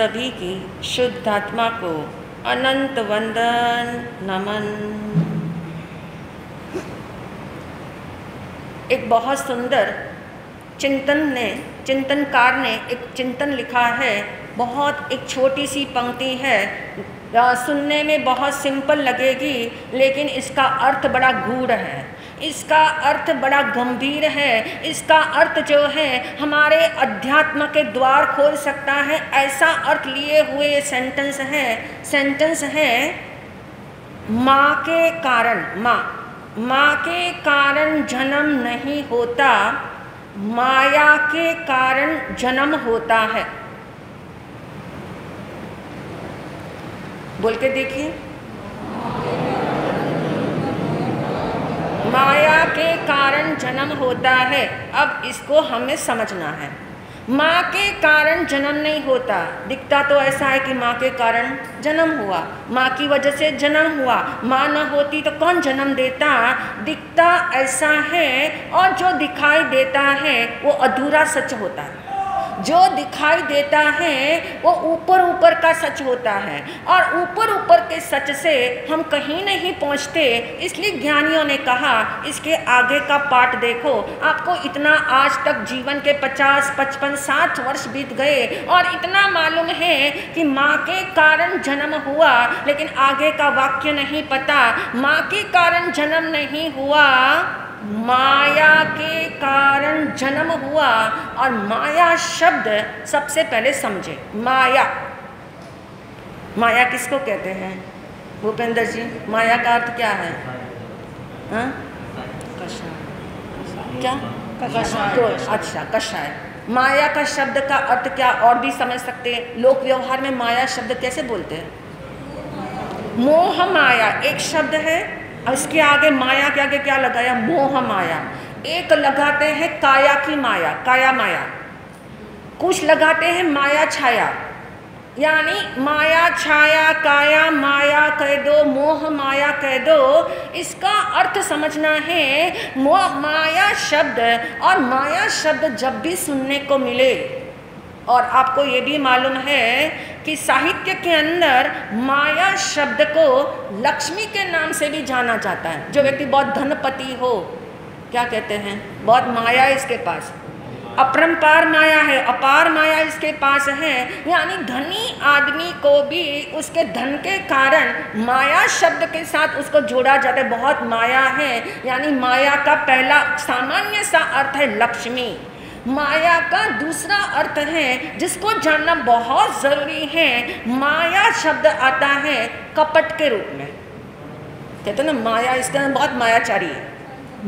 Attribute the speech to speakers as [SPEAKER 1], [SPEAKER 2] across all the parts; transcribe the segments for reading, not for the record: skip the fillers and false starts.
[SPEAKER 1] सभी की शुद्ध आत्मा को अनंत वंदन नमन। एक बहुत सुंदर चिंतनकार ने एक चिंतन लिखा है। बहुत एक छोटी सी पंक्ति है, सुनने में बहुत सिंपल लगेगी, लेकिन इसका अर्थ बड़ा गूढ़ है, इसका अर्थ बड़ा गंभीर है, इसका अर्थ जो है हमारे अध्यात्म के द्वार खोल सकता है। ऐसा अर्थ लिए हुए ये सेंटेंस है माँ के कारण, माँ के कारण जन्म नहीं होता, माया के कारण जन्म होता है। बोल के देखिए, माया के कारण जन्म होता है। अब इसको हमें समझना है। माँ के कारण जन्म नहीं होता, दिखता तो ऐसा है कि माँ के कारण जन्म हुआ, माँ की वजह से जन्म हुआ, माँ न होती तो कौन जन्म देता। दिखता ऐसा है, और जो दिखाई देता है वो अधूरा सच होता है। जो दिखाई देता है वो ऊपर का सच होता है, और ऊपर के सच से हम कहीं नहीं पहुंचते। इसलिए ज्ञानियों ने कहा इसके आगे का पाठ देखो। आपको इतना आज तक जीवन के 50, 55, 60 वर्ष बीत गए और इतना मालूम है कि माँ के कारण जन्म हुआ, लेकिन आगे का वाक्य नहीं पता। माँ के कारण जन्म नहीं हुआ, माया के कारण जन्म हुआ। और माया शब्द सबसे पहले समझे। माया किसको कहते हैं भूपेंद्र जी? माया का अर्थ क्या है? हाँ, क्या? अच्छा, कषाय। माया का शब्द का अर्थ क्या और भी समझ सकते हैं। लोक व्यवहार में माया शब्द कैसे बोलते हैं? मोह माया एक शब्द है, इसके आगे माया के आगे क्या लगाया? मोह माया। एक लगाते हैं काया की माया, काया माया। कुछ लगाते हैं माया छाया, यानी माया छाया, काया माया कह दो, मोह माया कह दो। इसका अर्थ समझना है। माया शब्द और माया शब्द जब भी सुनने को मिले, और आपको ये भी मालूम है कि साहित्य के अंदर माया शब्द को लक्ष्मी के नाम से भी जाना जाता है। जो व्यक्ति बहुत धनपति हो, क्या कहते हैं? बहुत माया है इसके पास, अपरंपार माया है, अपार माया इसके पास है। यानी धनी आदमी को भी उसके धन के कारण माया शब्द के साथ उसको जोड़ा जाता है। बहुत माया है, यानी माया का पहला सामान्य सा अर्थ है लक्ष्मी। माया का दूसरा अर्थ है जिसको जानना बहुत जरूरी है। माया शब्द आता है कपट के रूप में। कहते हैं ना माया, इसके अंदर बहुत मायाचारी है।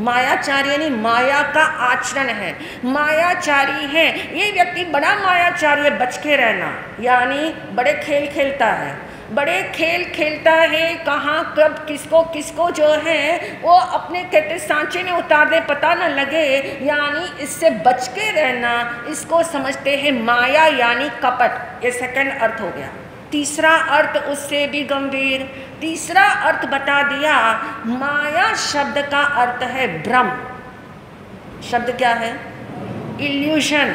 [SPEAKER 1] मायाचारी यानी माया का आचरण है, मायाचारी है। ये व्यक्ति बड़ा मायाचारी है, बच के रहना। यानी बड़े खेल खेलता है, बड़े खेल खेलता है। कहाँ कब किसको जो है वो अपने कहते सांचे में उतार दे, पता न लगे। यानी इससे बच के रहना, इसको समझते हैं माया यानी कपट। ये सेकंड अर्थ हो गया। तीसरा अर्थ उससे भी गंभीर, तीसरा अर्थ बता दिया। माया शब्द का अर्थ है भ्रम। शब्द क्या है? इल्यूशन।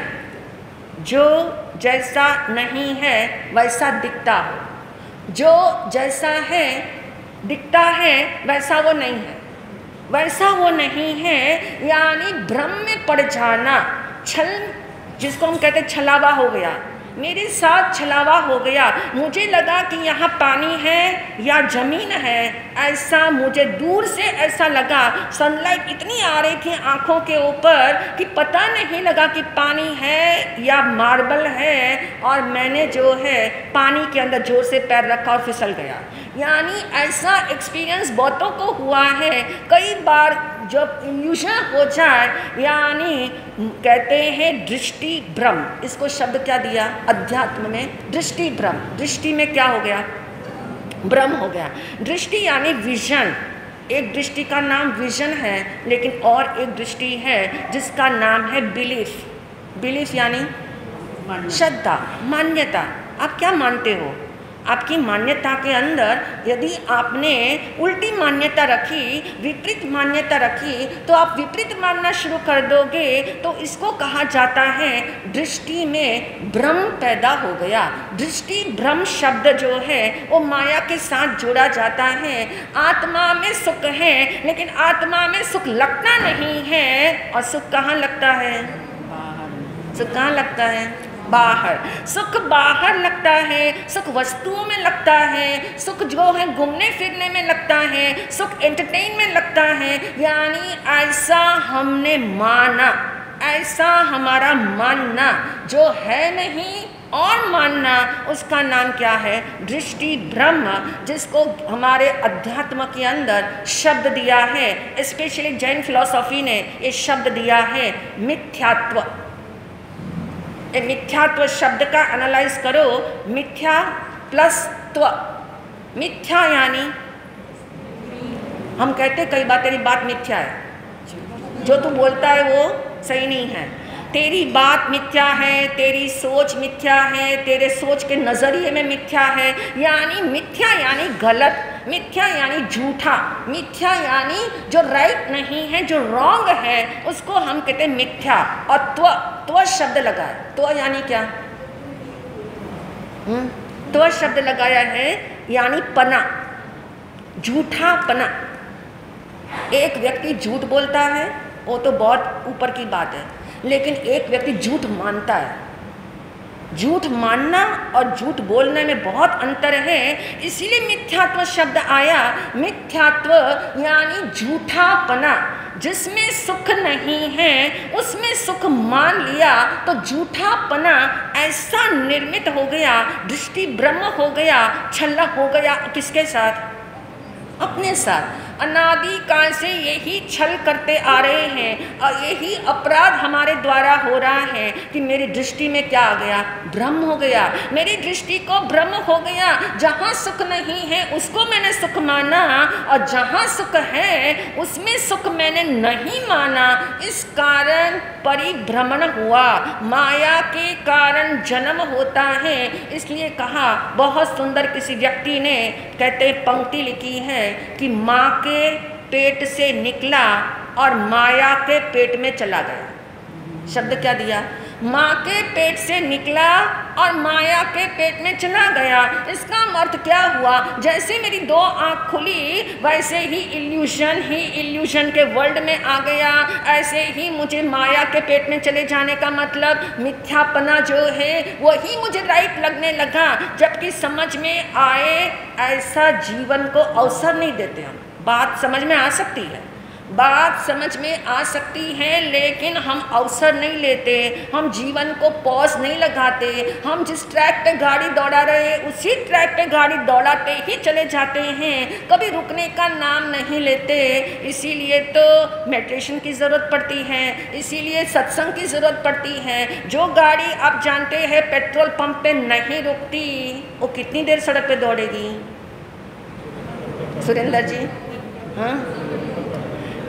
[SPEAKER 1] जो जैसा नहीं है वैसा दिखता हो, जो जैसा है दिखता है वैसा वो नहीं है, वैसा वो नहीं है। यानी भ्रम में पड़ जाना, छल, जिसको हम कहते छलावा हो गया। मेरे साथ छलावा हो गया, मुझे लगा कि यहाँ पानी है या जमीन है, ऐसा मुझे दूर से ऐसा लगा। सनलाइट इतनी आ रही थी आँखों के ऊपर कि पता नहीं लगा कि पानी है या मार्बल है, और मैंने जो है पानी के अंदर जोर से पैर रखा और फिसल गया। यानी ऐसा एक्सपीरियंस बहुतों को हुआ है। कई बार जब इल्यूशन हो जाए, यानी कहते हैं दृष्टि भ्रम। इसको शब्द क्या दिया अध्यात्म में? दृष्टि भ्रम। दृष्टि में क्या हो गया? भ्रम हो गया। दृष्टि यानी विजन। एक दृष्टि का नाम विजन है, लेकिन और एक दृष्टि है जिसका नाम है बिलीफ। बिलीफ यानी श्रद्धा, मान्यता। आप क्या मानते हो? आपकी मान्यता के अंदर यदि आपने उल्टी मान्यता रखी, विपरीत मान्यता रखी, तो आप विपरीत मानना शुरू कर दोगे, तो इसको कहा जाता है दृष्टि में भ्रम पैदा हो गया। दृष्टि भ्रम शब्द जो है वो माया के साथ जोड़ा जाता है। आत्मा में सुख है, लेकिन आत्मा में सुख लगता नहीं है। और सुख कहाँ लगता है? सुख कहाँ लगता है? बाहर। सुख बाहर लगता है, सुख वस्तुओं में लगता है, सुख जो है घूमने फिरने में लगता है, सुख एंटरटेन में लगता है। यानी ऐसा हमने माना, ऐसा हमारा मानना जो है नहीं और मानना, उसका नाम क्या है? दृष्टि भ्रम, जिसको हमारे अध्यात्म के अंदर शब्द दिया है, स्पेशली जैन फिलॉसफी ने ये शब्द दिया है मिथ्यात्व। मिथ्यात्व शब्द का एनालाइज करो, मिथ्या प्लस त्व। मिथ्या यानी हम कहते कई बार तेरी बात मिथ्या है, जो तू बोलता है वो सही नहीं है, तेरी बात मिथ्या है, तेरी सोच मिथ्या है, तेरे सोच के नज़रिए में मिथ्या है। यानी मिथ्या यानी गलत, मिथ्या यानी झूठा, मिथ्या यानी जो राइट नहीं है, जो रॉन्ग है, उसको हम कहते हैं मिथ्या। और त्व शब्द लगाए, त्व यानी क्या? त्व शब्द लगाया है यानी पना, झूठा पना। एक व्यक्ति झूठ बोलता है वो तो बहुत ऊपर की बात है, लेकिन एक व्यक्ति झूठ मानता है। झूठ मानना और झूठ बोलने में बहुत अंतर है, इसीलिए मिथ्यात्व शब्द आया। मिथ्यात्व यानी झूठापना, जिसमें सुख नहीं है उसमें सुख मान लिया, तो झूठापना ऐसा निर्मित हो गया, दृष्टि भ्रम हो गया, छल हो गया। किसके साथ? अपने साथ। अनादि काल से यही छल करते आ रहे हैं और यही अपराध हमारे द्वारा हो रहा है कि मेरी दृष्टि में क्या आ गया? भ्रम हो गया। मेरी दृष्टि को भ्रम हो गया, जहाँ सुख नहीं है उसको मैंने सुख माना, और जहाँ सुख है उसमें सुख मैंने नहीं माना। इस कारण परिभ्रमण हुआ, माया के कारण जन्म होता है। इसलिए कहा, बहुत सुंदर किसी व्यक्ति ने कहते पंक्ति लिखी है कि माँ के पेट से निकला और माया के पेट में चला गया। शब्द क्या दिया? माँ के पेट से निकला और माया के पेट में चला गया। इसका अर्थ क्या हुआ? जैसे मेरी दो आँख खुली वैसे ही इल्यूशन के वर्ल्ड में आ गया। ऐसे ही मुझे माया के पेट में चले जाने का मतलब मिथ्यापना जो है वही मुझे राइट लगने लगा, जबकि समझ में आए ऐसा जीवन को अवसर नहीं देते हम। बात समझ में आ सकती है, बात समझ में आ सकती है, लेकिन हम अवसर नहीं लेते, हम जीवन को पॉज नहीं लगाते। हम जिस ट्रैक पे गाड़ी दौड़ा रहे उसी ट्रैक पे गाड़ी दौड़ाते ही चले जाते हैं, कभी रुकने का नाम नहीं लेते। इसीलिए तो मेडिटेशन की ज़रूरत पड़ती है, इसीलिए सत्संग की ज़रूरत पड़ती है। जो गाड़ी आप जानते हैं पेट्रोल पंप पे नहीं रुकती, वो कितनी देर सड़क पे दौड़ेगी? सुरेंद्र जी, हाँ,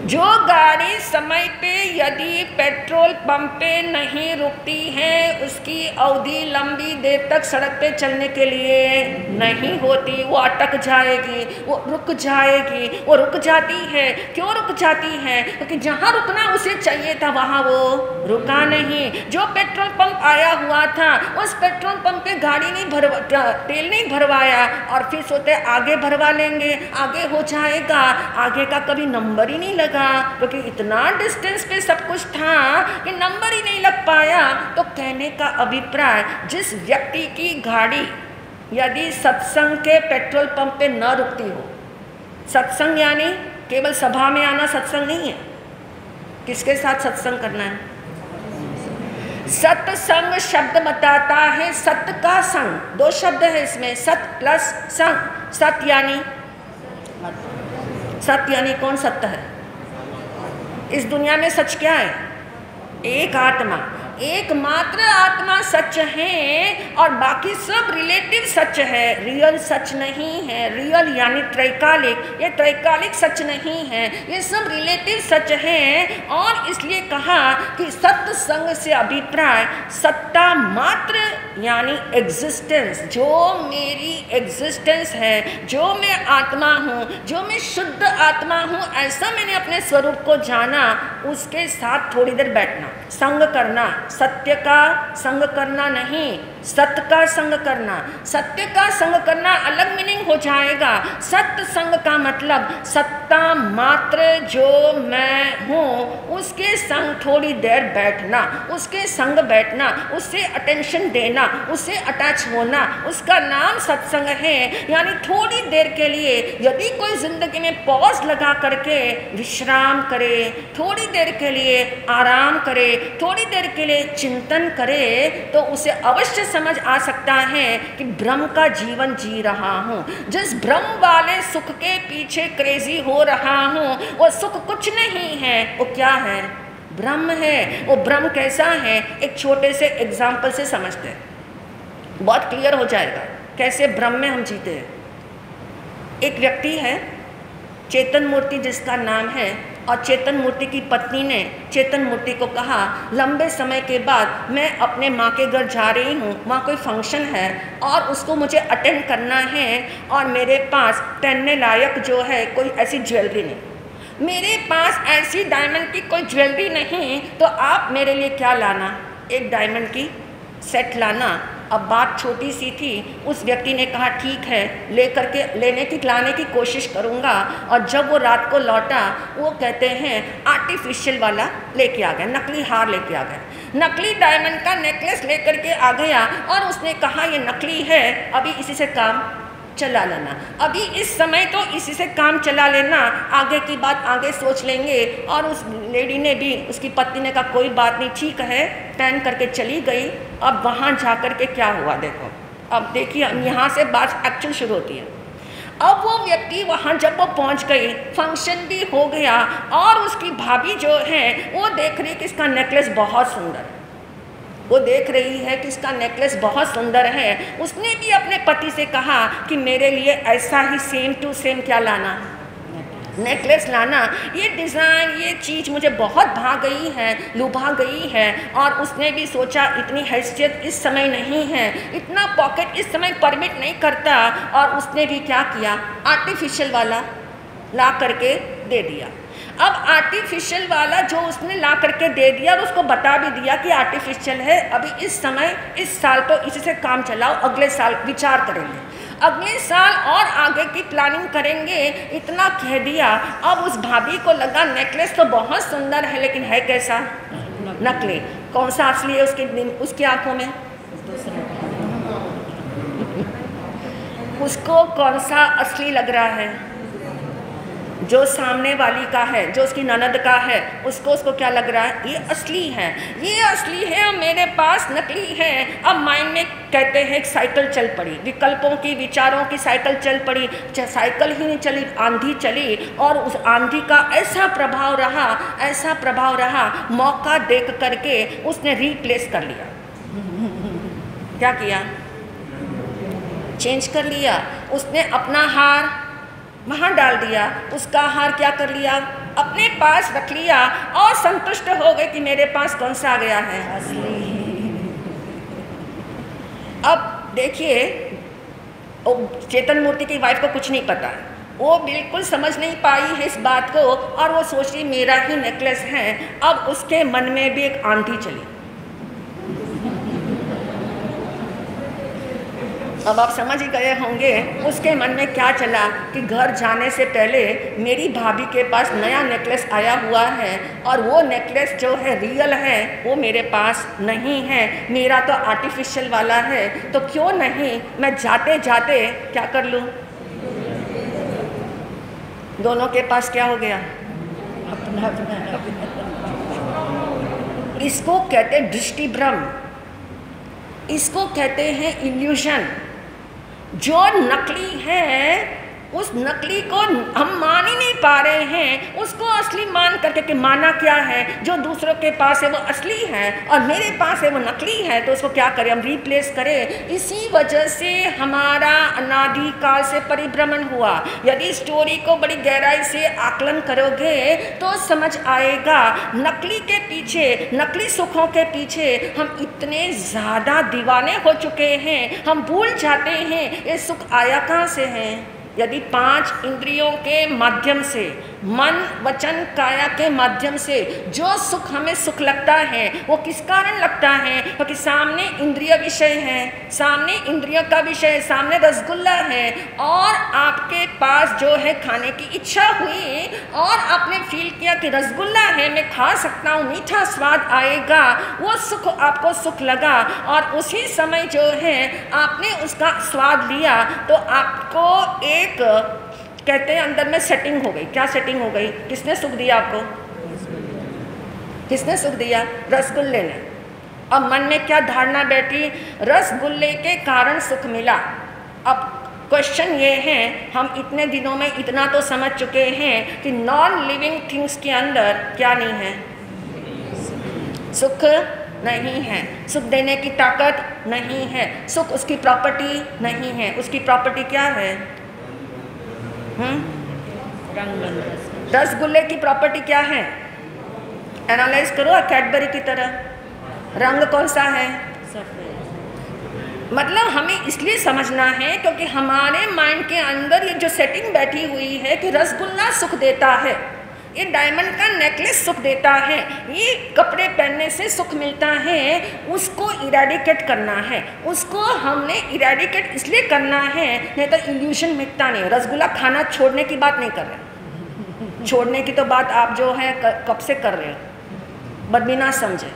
[SPEAKER 1] जो गाड़ी समय पे यदि पेट्रोल पंप पे नहीं रुकती है उसकी अवधि लंबी देर तक सड़क पे चलने के लिए नहीं होती, वो अटक जाएगी, वो रुक जाएगी। वो रुक जाती है, क्यों रुक जाती है? क्योंकि जहाँ रुकना उसे चाहिए था वहाँ वो रुका नहीं। जो पेट्रोल पंप आया हुआ था उस पेट्रोल पंप पे गाड़ी नहीं तेल नहीं भरवाया और फिर सोते आगे भरवा लेंगे, आगे हो जाएगा। आगे का कभी नंबर ही नहीं लगा, क्योंकि इतना डिस्टेंस पे सब कुछ था कि नंबर ही नहीं लग पाया। तो कहने का अभिप्राय, जिस व्यक्ति की गाड़ी यदि सत्संग के पेट्रोल पंप पे न रुकती हो, सत्संग यानी केवल सभा में आना सत्संग नहीं है। किसके साथ सत्संग करना है? सत्संग शब्द बताता है सत्य का संग। दो शब्द है इसमें, सत्य प्लस संग। सत्य यानी कौन सत्य है? इस दुनिया में सच क्या है? एक आत्मा, एकमात्र आत्मा सच है और बाकी सब रिलेटिव सच है, रियल सच नहीं है। रियल यानी त्रैकालिक, ये त्रैकालिक सच नहीं है, ये सब रिलेटिव सच है। और इसलिए कहा कि सत्संग से अभिप्राय सत्ता मात्र यानी एग्जिस्टेंस, जो मेरी एग्जिस्टेंस है, जो मैं आत्मा हूँ, जो मैं शुद्ध आत्मा हूँ, ऐसा मैंने अपने स्वरूप को जाना, उसके साथ थोड़ी देर बैठना, संग करना, सत्य का संग करना नहीं, सत्य का संग करना। सत्य का संग करना अलग मीनिंग हो जाएगा। सत्य संग का मतलब सत्ता मात्र जो मैं हूँ उसके संग थोड़ी देर बैठना, उसके संग बैठना, उससे अटेंशन देना, उससे अटैच होना, उसका नाम सत्संग है। यानी थोड़ी देर के लिए यदि कोई जिंदगी में पॉज लगा करके विश्राम करे, थोड़ी देर के लिए आराम करे, थोड़ी देर के लिए चिंतन करे, तो उसे अवश्य समझ आ सकता है कि ब्रह्म का जीवन जी रहा हूँ। जिस ब्रह्म वाले सुख के पीछे क्रेजी हो रहा हूँ, वो सुख कुछ नहीं है, वो क्या है? ब्रह्म है। वो ब्रह्म कैसा है? एक छोटे से एग्जाम्पल से समझते हैं, बहुत क्लियर हो जाएगा कैसे ब्रह्म में हम जीते हैं। एक व्यक्ति है चेतन मूर्ति जिसका नाम है, और चेतन मूर्ति की पत्नी ने चेतन मूर्ति को कहा, लंबे समय के बाद मैं अपने माँ के घर जा रही हूँ, वहाँ कोई फंक्शन है और उसको मुझे अटेंड करना है, और मेरे पास पहनने लायक जो है कोई ऐसी ज्वेलरी नहीं, मेरे पास ऐसी डायमंड की कोई ज्वेलरी नहीं, तो आप मेरे लिए क्या लाना? एक डायमंड की सेट लाना। अब बात छोटी सी थी, उस व्यक्ति ने कहा ठीक है, लाने की कोशिश करूँगा। और जब वो रात को लौटा, वो कहते हैं आर्टिफिशियल वाला लेके आ गया, नकली हार लेके आ गया, नकली डायमंड का नेकलेस लेकर के आ गया, और उसने कहा ये नकली है, अभी इसी से काम चला लेना, अभी इस समय तो इसी से काम चला लेना, आगे की बात आगे सोच लेंगे। और उस लेडी ने भी, उसकी पत्नी ने कहा कोई बात नहीं, ठीक है, पहन करके चली गई। अब वहाँ जा कर के क्या हुआ देखो, अब देखिए यहाँ से बात एक्चुअल शुरू होती है। अब वो व्यक्ति वहाँ जब वो पहुँच गई, फंक्शन भी हो गया, और उसकी भाभी जो है वो देख रही कि इसका नेकलेस बहुत सुंदर है, वो देख रही है कि इसका नेकलेस बहुत सुंदर है। उसने भी अपने पति से कहा कि मेरे लिए ऐसा ही सेम टू सेम क्या लाना, नेकलेस लाना। ये डिज़ाइन, ये चीज़ मुझे बहुत भा गई है, लुभा गई है। और उसने भी सोचा इतनी हैसियत इस समय नहीं है, इतना पॉकेट इस समय परमिट नहीं करता, और उसने भी क्या किया, आर्टिफिशियल वाला ला करके दे दिया। अब आर्टिफिशियल वाला जो उसने ला करके दे दिया, और उसको बता भी दिया कि आर्टिफिशियल है, अभी इस समय इस साल तो इसी से काम चलाओ, अगले साल विचार करेंगे, अगले साल और आगे की प्लानिंग करेंगे, इतना कह दिया। अब उस भाभी को लगा नेकलेस तो बहुत सुंदर है, लेकिन है कैसा? नकली। कौन सा असली है उसकी आंखों में? उसको कौन सा असली लग रहा है? जो सामने वाली का है, जो उसकी ननद का है, उसको क्या लग रहा है? ये असली है, ये असली है, और मेरे पास नकली है। अब माइंड में कहते हैं एक साइकिल चल पड़ी, विकल्पों की, विचारों की साइकिल चल पड़ी। साइकिल ही नहीं चली, आंधी चली, और उस आंधी का ऐसा प्रभाव रहा, ऐसा प्रभाव रहा, मौका देख करके उसने रिप्लेस कर लिया। क्या किया? चेंज कर लिया। उसने अपना हार वहाँ डाल दिया, उसका हार क्या कर लिया, अपने पास रख लिया, और संतुष्ट हो गए कि मेरे पास कौन सा आ गया है? असली। अब देखिए, चेतन मूर्ति की वाइफ को कुछ नहीं पता है, वो बिल्कुल समझ नहीं पाई है इस बात को, और वो सोच रही मेरा ही नेकलेस है। अब उसके मन में भी एक आंधी चली। अब आप समझ ही गए होंगे उसके मन में क्या चला कि घर जाने से पहले मेरी भाभी के पास नया नेकलेस आया हुआ है, और वो नेकलेस जो है रियल है, वो मेरे पास नहीं है, मेरा तो आर्टिफिशियल वाला है। तो क्यों नहीं मैं जाते जाते क्या कर लूँ? दोनों के पास क्या हो गया? अपना अपना। इसको कहते हैं दृष्टि भ्रम, इसको कहते हैं इल्यूजन। जो नकली है उस नकली को हम मान ही नहीं पा रहे हैं, उसको असली मान करके कि माना क्या है, जो दूसरों के पास है वो असली है और मेरे पास है वो नकली है, तो उसको क्या करें, हम रिप्लेस करें। इसी वजह से हमारा अनादिकाल से परिभ्रमण हुआ। यदि स्टोरी को बड़ी गहराई से आकलन करोगे तो समझ आएगा, नकली के पीछे, नकली सुखों के पीछे हम इतने ज़्यादा दीवाने हो चुके हैं, हम भूल जाते हैं ये सुख आया कहाँ से है। यदि 5 इंद्रियों के माध्यम से, मन वचन काया के माध्यम से जो सुख हमें सुख लगता है वो किस कारण लगता है, क्योंकि सामने इंद्रिय विषय है, सामने इंद्रियों का विषय, सामने रसगुल्ला है और आपके पास जो है खाने की इच्छा हुई और आपने फील किया कि रसगुल्ला है, मैं खा सकता हूँ, मीठा स्वाद आएगा, वो सुख आपको सुख लगा और उसी समय जो है आपने उसका स्वाद लिया तो आपको एक कहते हैं अंदर में सेटिंग हो गई। क्या सेटिंग हो गई? किसने सुख दिया आपको? किसने सुख दिया? रसगुल्ले ने। अब मन में क्या धारणा बैठी? रसगुल्ले के कारण सुख मिला। अब क्वेश्चन ये है, हम इतने दिनों में इतना तो समझ चुके हैं कि नॉन लिविंग थिंग्स के अंदर क्या नहीं है? सुख नहीं है, सुख देने की ताकत नहीं है, सुख उसकी प्रॉपर्टी नहीं है। उसकी प्रॉपर्टी क्या है? रसगुल्ले की प्रॉपर्टी क्या है? एनालाइज करो कैडबरी की तरह। रंग कौन सा है? मतलब हमें इसलिए समझना है क्योंकि हमारे माइंड के अंदर ये जो सेटिंग बैठी हुई है कि रसगुल्ला सुख देता है, ये डायमंड का नेकलेस सुख देता है, ये कपड़े पहनने से सुख मिलता है, उसको इरेडिकेट करना है। उसको हमने इरेडिकेट इसलिए करना है, नहीं तो इल्यूशन मिटता नहीं। रसगुल्ला खाना छोड़ने की बात नहीं कर रहे, छोड़ने की तो बात आप जो है कब से कर रहे हो, बट बिना समझे।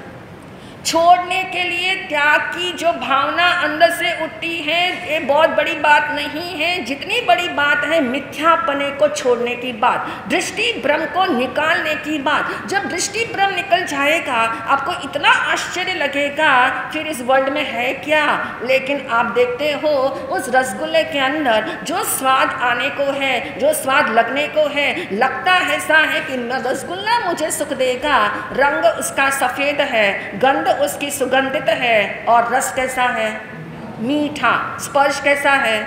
[SPEAKER 1] छोड़ने के लिए त्याग की जो भावना अंदर से उठती है ये बहुत बड़ी बात नहीं है। जितनी बड़ी बात है मिथ्यापने को छोड़ने की बात, दृष्टि भ्रम को निकालने की बात। जब दृष्टि भ्रम निकल जाएगा आपको इतना आश्चर्य लगेगा फिर इस वर्ल्ड में है क्या। लेकिन आप देखते हो उस रसगुल्ले के अंदर जो स्वाद आने को है, जो स्वाद लगने को है, लगता ऐसा है कि रसगुल्ला मुझे सुख देगा। रंग उसका सफ़ेद है, गंध उसकी सुगंधित है और रस कैसा है? मीठा। स्पर्श कैसा है?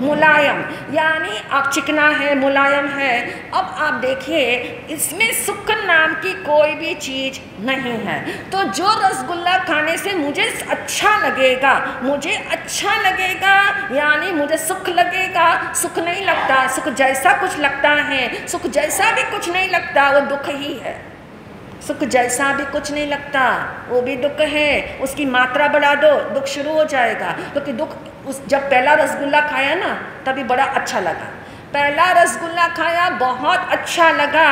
[SPEAKER 1] मुलायम, यानी आप चिकना है, मुलायम है। अब आप देखिए इसमें सुख नाम की कोई भी चीज़ नहीं है। तो जो रसगुल्ला खाने से मुझे अच्छा लगेगा, मुझे अच्छा लगेगा यानी मुझे सुख लगेगा, सुख नहीं लगता। सुख जैसा कुछ लगता है, सुख जैसा भी कुछ नहीं लगता वो दुख ही है। सुख जैसा भी कुछ नहीं लगता वो भी दुख है। उसकी मात्रा बढ़ा दो दुख शुरू हो जाएगा। क्योंकि दुख जब पहला रसगुल्ला खाया ना तभी बड़ा अच्छा लगा, पहला रसगुल्ला खाया बहुत अच्छा लगा,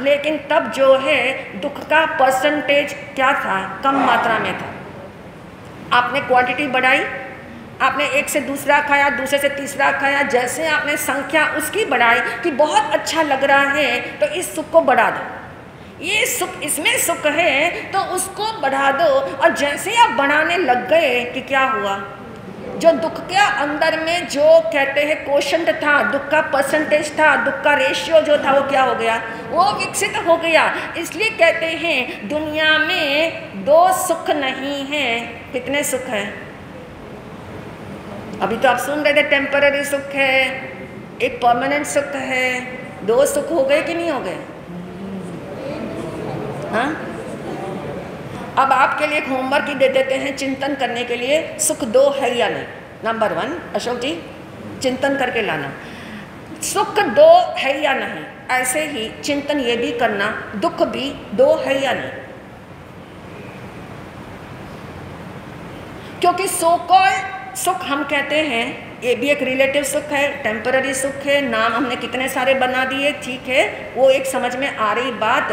[SPEAKER 1] लेकिन तब जो है दुख का परसेंटेज क्या था? कम मात्रा में था। आपने क्वांटिटी बढ़ाई, आपने एक से दूसरा खाया, दूसरे से तीसरा खाया, जैसे आपने संख्या उसकी बढ़ाई कि बहुत अच्छा लग रहा है तो इस सुख को बढ़ा दो। ये सुख, इसमें सुख है तो उसको बढ़ा दो। और जैसे आप बढ़ाने लग गए कि क्या हुआ? जो दुख के अंदर में जो कहते हैं कोशंट था, दुख का परसेंटेज था, दुख का रेशियो जो था वो क्या हो गया? वो विकसित हो गया। इसलिए कहते हैं दुनिया में 2 सुख नहीं है। कितने सुख हैं? अभी तो आप सुन रहे थे टेम्पररी सुख है, एक परमानेंट सुख है। 2 सुख हो गए कि नहीं हो गए? हाँ, अब आपके लिए एक होमवर्क ही दे देते हैं चिंतन करने के लिए। सुख 2 है या नहीं? नंबर 1 अशोक जी चिंतन करके लाना, सुख 2 है या नहीं। ऐसे ही चिंतन ये भी करना, दुख भी 2 है या नहीं। क्योंकि सो कॉल्ड सुख हम कहते हैं ये भी एक रिलेटिव सुख है, टेम्पररी सुख है। नाम हमने कितने सारे बना दिए, ठीक है, वो एक समझ में आ रही बात,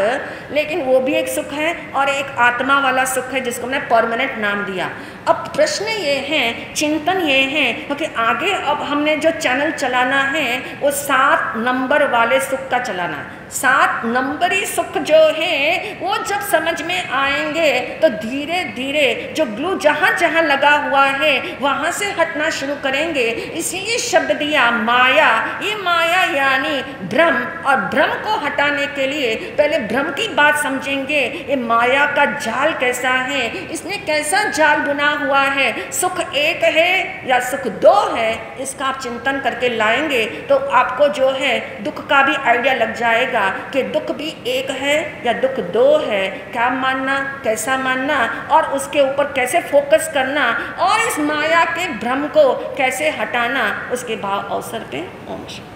[SPEAKER 1] लेकिन वो भी एक सुख है। और एक आत्मा वाला सुख है जिसको हमने परमानेंट नाम दिया। अब प्रश्न ये है, चिंतन ये है, क्योंकि आगे अब हमने जो चैनल चलाना है वो 7 नंबर वाले सुख का चलाना। 7 नंबरी सुख जो है वो जब समझ में आएंगे तो धीरे धीरे जो ग्लू जहाँ जहाँ लगा हुआ है वहाँ से हटना शुरू करेंगे। इसीलिए शब्द दिया माया। ये माया यानी भ्रम, और भ्रम को हटाने के लिए पहले भ्रम की बात समझेंगे। ये माया का जाल कैसा है, इसने कैसा जाल बुना हुआ है, सुख एक है या सुख 2 है, इसका आप चिंतन करके लाएंगे तो आपको जो है दुख का भी आइडिया लग जाएगा कि दुख भी एक है या दुख 2 है। क्या मानना, कैसा मानना और उसके ऊपर कैसे फोकस करना और इस माया के भ्रम को कैसे हटाना, उसके भाव अवसर पे ओम शांति।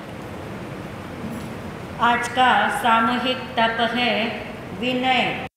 [SPEAKER 2] आज का सामूहिक तप है विनय।